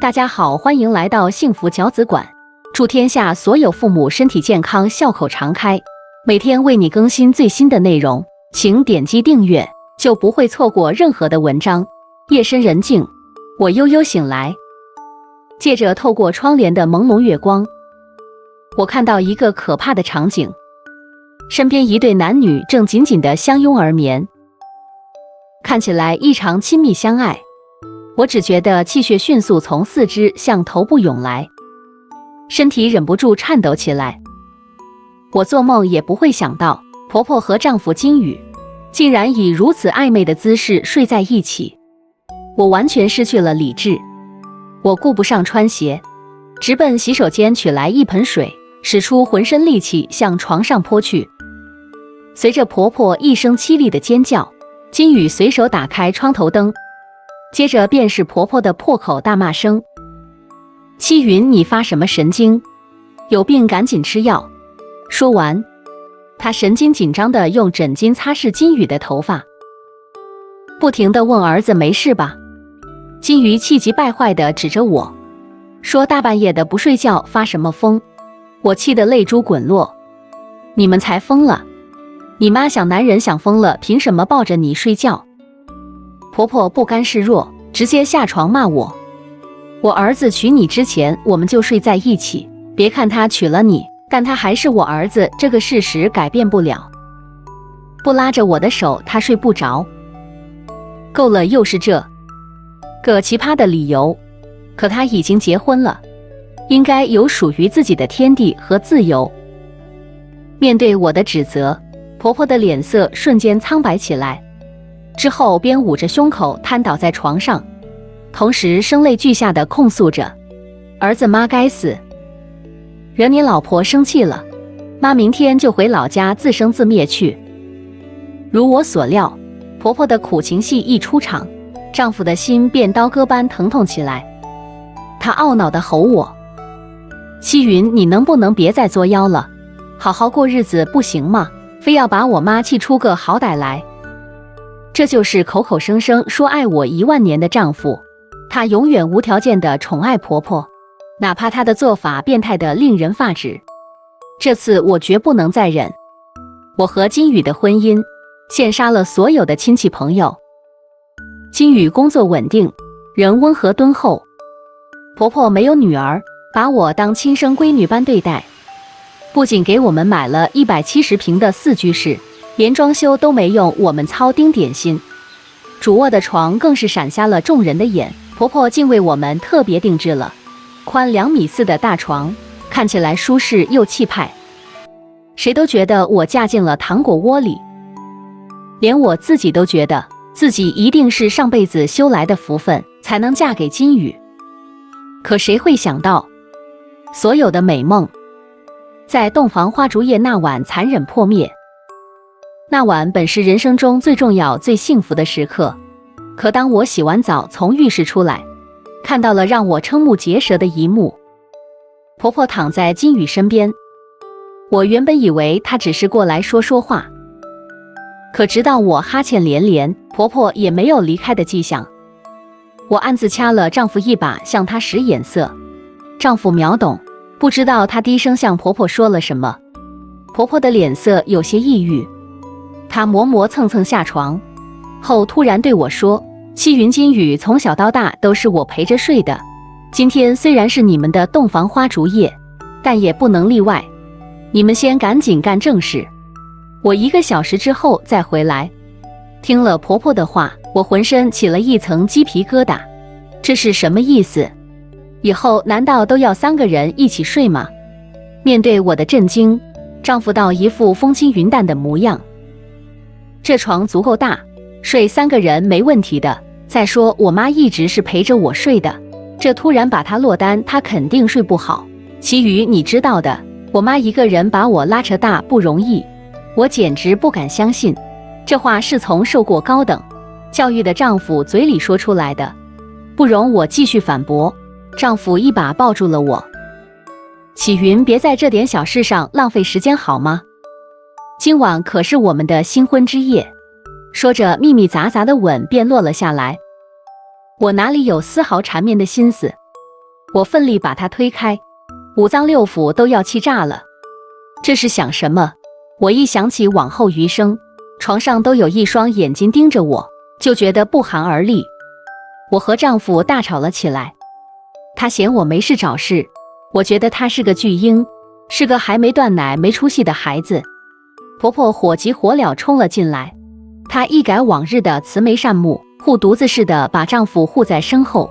大家好，欢迎来到幸福饺子馆，祝天下所有父母身体健康，笑口常开。每天为你更新最新的内容，请点击订阅，就不会错过任何的文章。夜深人静，我悠悠醒来，借着透过窗帘的朦胧月光，我看到一个可怕的场景，身边一对男女正紧紧地相拥而眠，看起来异常亲密相爱。我只觉得气血迅速从四肢向头部涌来，身体忍不住颤抖起来。我做梦也不会想到，婆婆和丈夫金宇竟然以如此暧昧的姿势睡在一起。我完全失去了理智，我顾不上穿鞋，直奔洗手间取来一盆水，使出浑身力气向床上泼去。随着婆婆一声凄厉的尖叫，金宇随手打开窗头灯，接着便是婆婆的破口大骂声：七云，你发什么神经？有病赶紧吃药。说完，她神经紧张地用枕巾擦拭金宇的头发，不停地问儿子没事吧。金宇气急败坏地指着我说，大半夜的不睡觉发什么疯？我气得泪珠滚落。你们才疯了，你妈想男人想疯了，凭什么抱着你睡觉？婆婆不甘示弱，直接下床骂我，我儿子娶你之前我们就睡在一起，别看他娶了你，但他还是我儿子，这个事实改变不了。不拉着我的手他睡不着。够了，又是这个奇葩的理由。可他已经结婚了，应该有属于自己的天地和自由。面对我的指责，婆婆的脸色瞬间苍白起来，之后边捂着胸口瘫倒在床上，同时声泪俱下地控诉着：儿子妈该死，惹你老婆生气了，妈明天就回老家自生自灭去。如我所料，婆婆的苦情戏一出场，丈夫的心便刀割般疼痛起来。他懊恼地吼我：七云，你能不能别再作妖了，好好过日子不行吗？非要把我妈气出个好歹来。这就是口口声声说爱我10000年的丈夫，他永远无条件的宠爱婆婆，哪怕他的做法变态的令人发指。这次我绝不能再忍。我和金宇的婚姻羡煞了所有的亲戚朋友。金宇工作稳定，人温和敦厚，婆婆没有女儿，把我当亲生闺女般对待，不仅给我们买了170平的4居室，连装修都没用我们操丁点心。主卧的床更是闪瞎了众人的眼，婆婆竟为我们特别定制了宽2.4米的大床，看起来舒适又气派，谁都觉得我嫁进了糖果窝里，连我自己都觉得自己一定是上辈子修来的福分，才能嫁给金宇。可谁会想到，所有的美梦在洞房花烛夜那晚残忍破灭。那晚本是人生中最重要最幸福的时刻，可当我洗完澡从浴室出来，看到了让我瞠目结舌的一幕。婆婆躺在金宇身边，我原本以为她只是过来说说话，可直到我哈欠连连，婆婆也没有离开的迹象。我暗自掐了丈夫一把，向他使眼色。丈夫秒懂，不知道他低声向婆婆说了什么。婆婆的脸色有些抑郁，她磨磨蹭蹭下床后突然对我说：七云，金宇从小到大都是我陪着睡的，今天虽然是你们的洞房花烛夜，但也不能例外，你们先赶紧干正事，我1个小时之后再回来。听了婆婆的话，我浑身起了一层鸡皮疙瘩，这是什么意思？以后难道都要3个人一起睡吗？面对我的震惊，丈夫倒一副风轻云淡的模样：这床足够大，睡3个人没问题的，再说我妈一直是陪着我睡的，这突然把她落单，她肯定睡不好。其余你知道的，我妈一个人把我拉扯大不容易。我简直不敢相信，这话是从受过高等教育的丈夫嘴里说出来的，不容我继续反驳。丈夫一把抱住了我：启云，别在这点小事上浪费时间好吗？今晚可是我们的新婚之夜。说着，密密匝匝的吻便落了下来。我哪里有丝毫缠绵的心思，我奋力把她推开，五脏六腑都要气炸了。这是想什么？我一想起往后余生，床上都有一双眼睛盯着我，就觉得不寒而栗。我和丈夫大吵了起来，他嫌我没事找事，我觉得他是个巨婴，是个还没断奶没出息的孩子。婆婆火急火燎冲了进来，她一改往日的慈眉善目，护犊子似的把丈夫护在身后。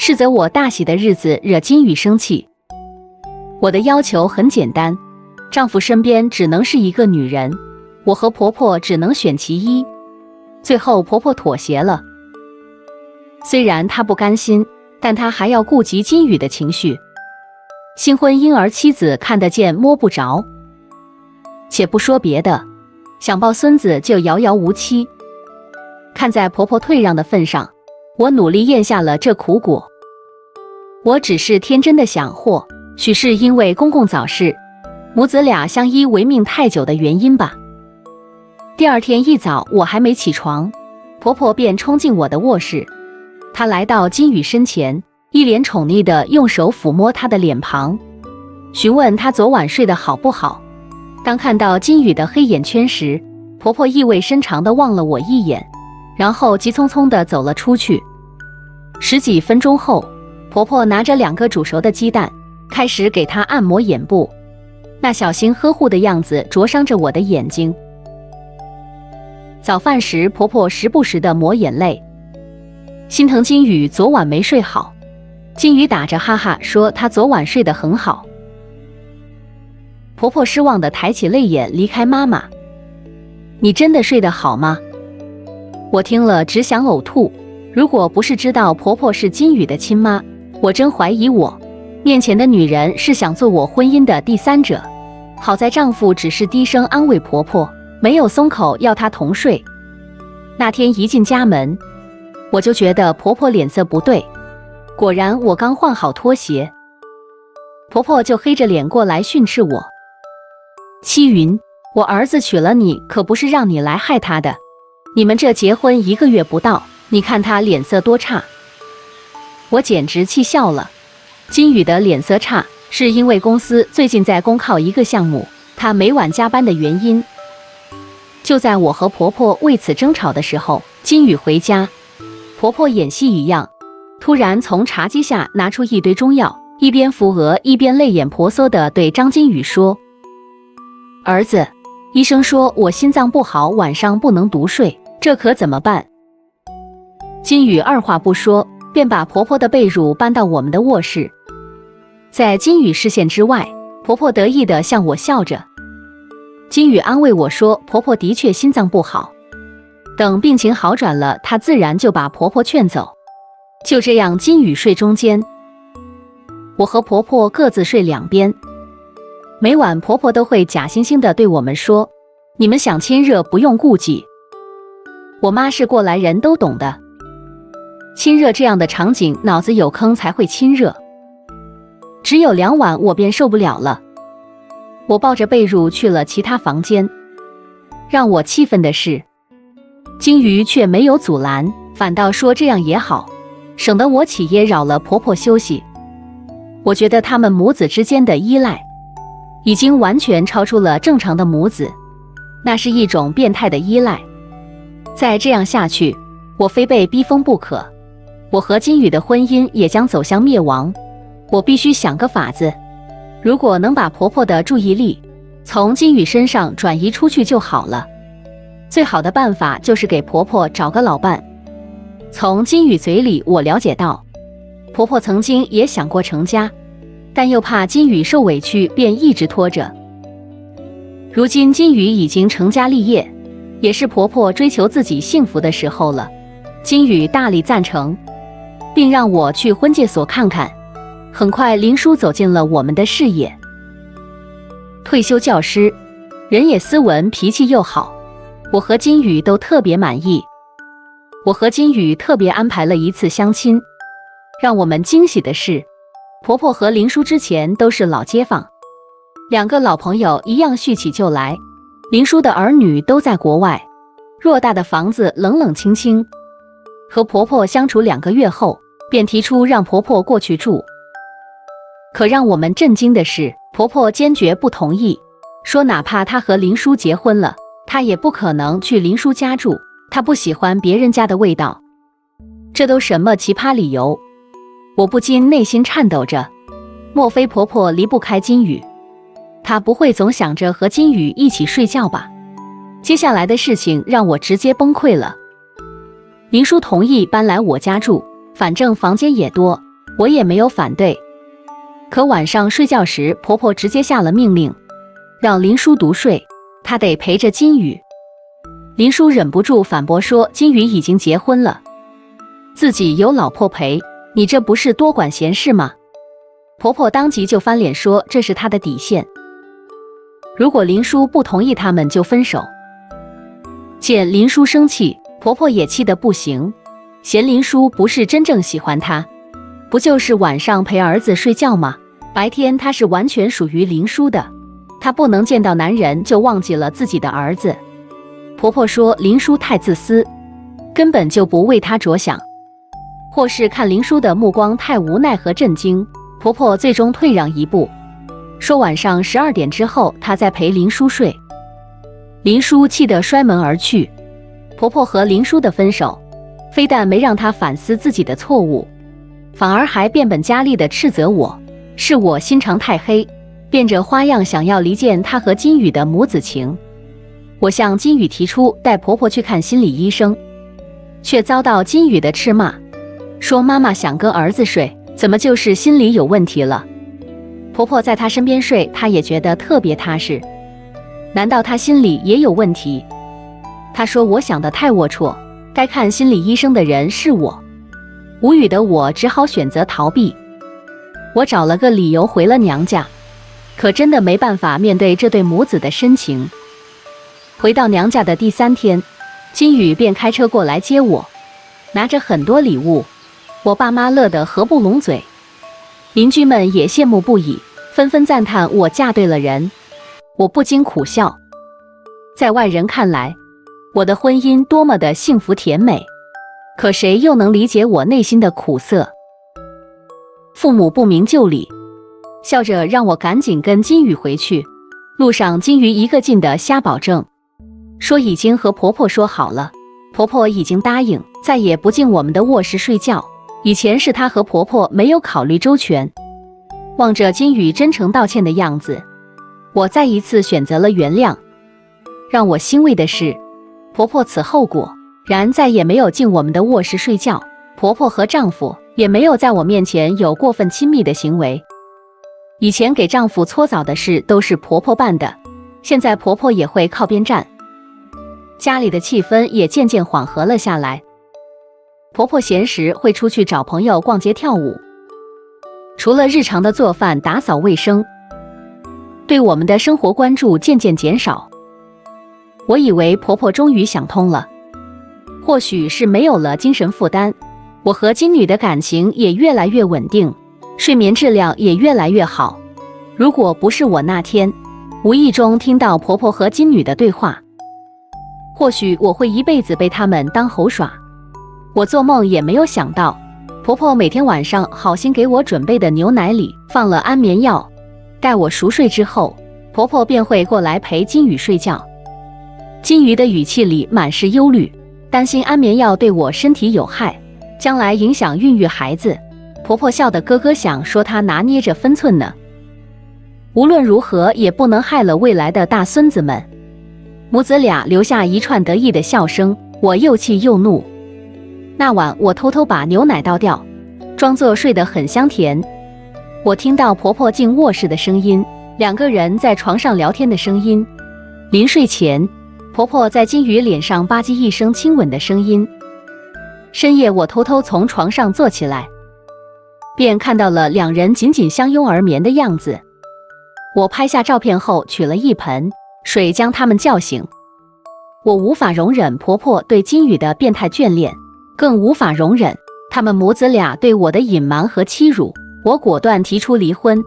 是则我大喜的日子惹金宇生气。我的要求很简单，丈夫身边只能是一个女人，我和婆婆只能选其一。最后婆婆妥协了，虽然她不甘心，但她还要顾及金宇的情绪。新婚婴儿妻子看得见摸不着。且不说别的，想抱孙子就遥遥无期。看在婆婆退让的份上，我努力咽下了这苦果。我只是天真的想，或许是因为公公早逝，母子俩相依为命太久的原因吧。第二天一早，我还没起床，婆婆便冲进我的卧室。她来到金宇身前，一脸宠溺地用手抚摸他的脸庞，询问他昨晚睡得好不好。当看到金宇的黑眼圈时，婆婆意味深长地望了我一眼，然后急匆匆地走了出去。十几分钟后，婆婆拿着2个煮熟的鸡蛋，开始给他按摩眼部，那小心呵护的样子灼伤着我的眼睛。早饭时，婆婆时不时地抹眼泪，心疼金宇昨晚没睡好。金宇打着哈哈说他昨晚睡得很好。婆婆失望地抬起泪眼离开妈妈。你真的睡得好吗？我听了只想呕吐。如果不是知道婆婆是金宇的亲妈，我真怀疑我面前的女人是想做我婚姻的第三者。好在丈夫只是低声安慰婆婆，没有松口要她同睡。那天一进家门，我就觉得婆婆脸色不对。果然，我刚换好拖鞋，婆婆就黑着脸过来训斥我。七云，我儿子娶了你，可不是让你来害他的。你们这结婚1个月不到，你看他脸色多差。我简直气笑了。金宇的脸色差，是因为公司最近在公靠一个项目，他每晚加班的原因。就在我和婆婆为此争吵的时候，金宇回家，婆婆演戏一样，突然从茶几下拿出一堆中药，一边扶额一边泪眼婆娑地对张金宇说：儿子，医生说我心脏不好，晚上不能独睡，这可怎么办？金宇二话不说，便把婆婆的被褥搬到我们的卧室。在金宇视线之外，婆婆得意地向我笑着。金宇安慰我说，婆婆的确心脏不好，等病情好转了，她自然就把婆婆劝走。就这样，金宇睡中间，我和婆婆各自睡两边。每晚婆婆都会假惺惺地对我们说，你们想亲热不用顾忌。我妈是过来人，都懂的。亲热这样的场景，脑子有坑才会亲热。只有2晚我便受不了了，我抱着被褥去了其他房间。让我气愤的是，金鱼却没有阻拦，反倒说这样也好，省得我起夜扰了婆婆休息。我觉得他们母子之间的依赖已经完全超出了正常的母子，那是一种变态的依赖。再这样下去，我非被逼疯不可。我和金宇的婚姻也将走向灭亡。我必须想个法子，如果能把婆婆的注意力从金宇身上转移出去就好了。最好的办法就是给婆婆找个老伴。从金宇嘴里我了解到，婆婆曾经也想过成家，但又怕金宇受委屈，便一直拖着。如今金宇已经成家立业，也是婆婆追求自己幸福的时候了。金宇大力赞成，并让我去婚介所看看。很快林叔走进了我们的视野。退休教师，人也斯文，脾气又好，我和金宇都特别满意。我和金宇特别安排了一次相亲。让我们惊喜的是，婆婆和林叔之前都是老街坊，2个老朋友一样续起旧来。林叔的儿女都在国外，偌大的房子冷冷清清。和婆婆相处2个月后，便提出让婆婆过去住。可让我们震惊的是，婆婆坚决不同意，说哪怕她和林叔结婚了，她也不可能去林叔家住，她不喜欢别人家的味道。这都什么奇葩理由？我不禁内心颤抖着，莫非婆婆离不开金宇？她不会总想着和金宇一起睡觉吧？接下来的事情让我直接崩溃了。林叔同意搬来我家住，反正房间也多，我也没有反对。可晚上睡觉时，婆婆直接下了命令，让林叔独睡，她得陪着金宇。林叔忍不住反驳说，金宇已经结婚了，自己有老婆陪，你这不是多管闲事吗？婆婆当即就翻脸说，这是她的底线，如果林叔不同意，他们就分手。见林叔生气，婆婆也气得不行，嫌林叔不是真正喜欢她，不就是晚上陪儿子睡觉吗？白天她是完全属于林叔的，她不能见到男人就忘记了自己的儿子。婆婆说林叔太自私，根本就不为她着想，或是看林叔的目光太无奈和震惊，婆婆最终退让一步，说晚上12点之后她再陪林叔睡。林叔气得摔门而去。婆婆和林叔的分手，非但没让她反思自己的错误，反而还变本加厉地斥责我，是我心肠太黑，变着花样想要离间她和金宇的母子情。我向金宇提出带婆婆去看心理医生，却遭到金宇的斥骂，说妈妈想跟儿子睡，怎么就是心理有问题了？婆婆在她身边睡，她也觉得特别踏实，难道她心里也有问题？她说我想得太龌龊，该看心理医生的人是我。无语的我只好选择逃避，我找了个理由回了娘家，可真的没办法面对这对母子的深情。回到娘家的第3天，金宇便开车过来接我，拿着很多礼物，我爸妈乐得合不拢嘴，邻居们也羡慕不已，纷纷赞叹我嫁对了人。我不禁苦笑，在外人看来，我的婚姻多么的幸福甜美，可谁又能理解我内心的苦涩？父母不明就里，笑着让我赶紧跟金宇回去。路上金宇一个劲的瞎保证，说已经和婆婆说好了，婆婆已经答应再也不进我们的卧室睡觉，以前是她和婆婆没有考虑周全。望着金宇真诚道歉的样子，我再一次选择了原谅。让我欣慰的是，婆婆此后果然再也没有进我们的卧室睡觉，婆婆和丈夫也没有在我面前有过分亲密的行为。以前给丈夫搓澡的事都是婆婆办的，现在婆婆也会靠边站，家里的气氛也渐渐缓和了下来。婆婆闲时会出去找朋友逛街跳舞，除了日常的做饭打扫卫生，对我们的生活关注渐渐减少。我以为婆婆终于想通了，或许是没有了精神负担，我和金女的感情也越来越稳定，睡眠质量也越来越好。如果不是我那天无意中听到婆婆和金女的对话，或许我会一辈子被他们当猴耍。我做梦也没有想到，婆婆每天晚上好心给我准备的牛奶里放了安眠药，待我熟睡之后，婆婆便会过来陪金宇睡觉。金鱼的语气里满是忧虑，担心安眠药对我身体有害，将来影响孕育孩子。婆婆笑得咯咯响，说她拿捏着分寸呢，无论如何也不能害了未来的大孙子们。母子俩留下一串得意的笑声，我又气又怒。那晚我偷偷把牛奶倒掉，装作睡得很香甜。我听到婆婆进卧室的声音，两个人在床上聊天的声音，临睡前婆婆在金鱼脸上吧唧一声亲吻的声音。深夜我偷偷从床上坐起来，便看到了两人紧紧相拥而眠的样子。我拍下照片后取了一盆水将他们叫醒。我无法容忍婆婆对金宇的变态眷恋，更无法容忍他们母子俩对我的隐瞒和欺辱。我果断提出离婚。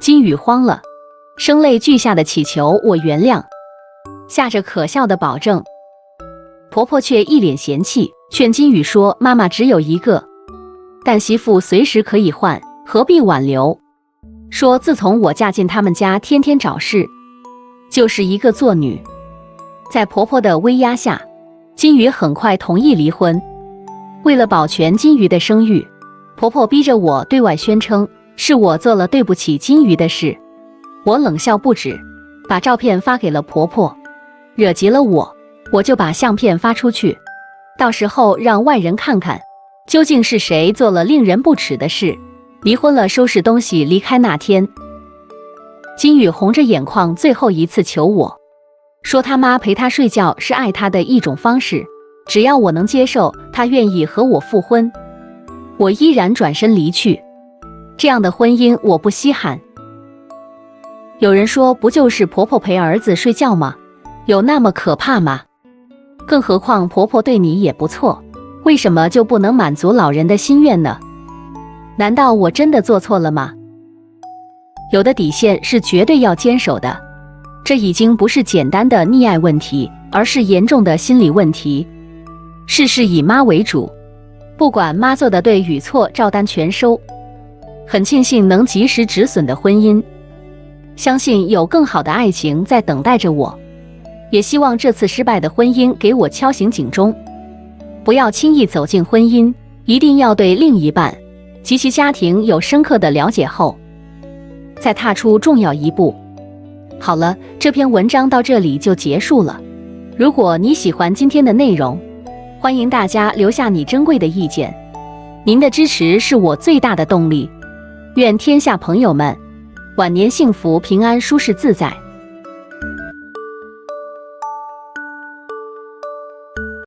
金宇慌了，声泪俱下的祈求我原谅，下着可笑的保证。婆婆却一脸嫌弃，劝金宇说，妈妈只有一个，但媳妇随时可以换，何必挽留。说自从我嫁进他们家，天天找事，就是一个做女。在婆婆的威压下，金鱼很快同意离婚。为了保全金鱼的声誉，婆婆逼着我对外宣称是我做了对不起金鱼的事。我冷笑不止，把照片发给了婆婆，惹急了我就把相片发出去，到时候让外人看看究竟是谁做了令人不齿的事。离婚了，收拾东西离开那天，金宇红着眼眶最后一次求我，说他妈陪他睡觉是爱他的一种方式，只要我能接受，他愿意和我复婚。我依然转身离去，这样的婚姻我不稀罕。有人说，不就是婆婆陪儿子睡觉吗？有那么可怕吗？更何况婆婆对你也不错，为什么就不能满足老人的心愿呢？难道我真的做错了吗？有的底线是绝对要坚守的，这已经不是简单的溺爱问题，而是严重的心理问题。事事以妈为主，不管妈做的对与错，照单全收。很庆幸能及时止损的婚姻，相信有更好的爱情在等待着我，也希望这次失败的婚姻给我敲醒警钟，不要轻易走进婚姻，一定要对另一半及其家庭有深刻的了解后，再踏出重要一步。好了，这篇文章到这里就结束了。如果你喜欢今天的内容，欢迎大家留下你珍贵的意见，您的支持是我最大的动力。愿天下朋友们晚年幸福、平安、舒适、自在。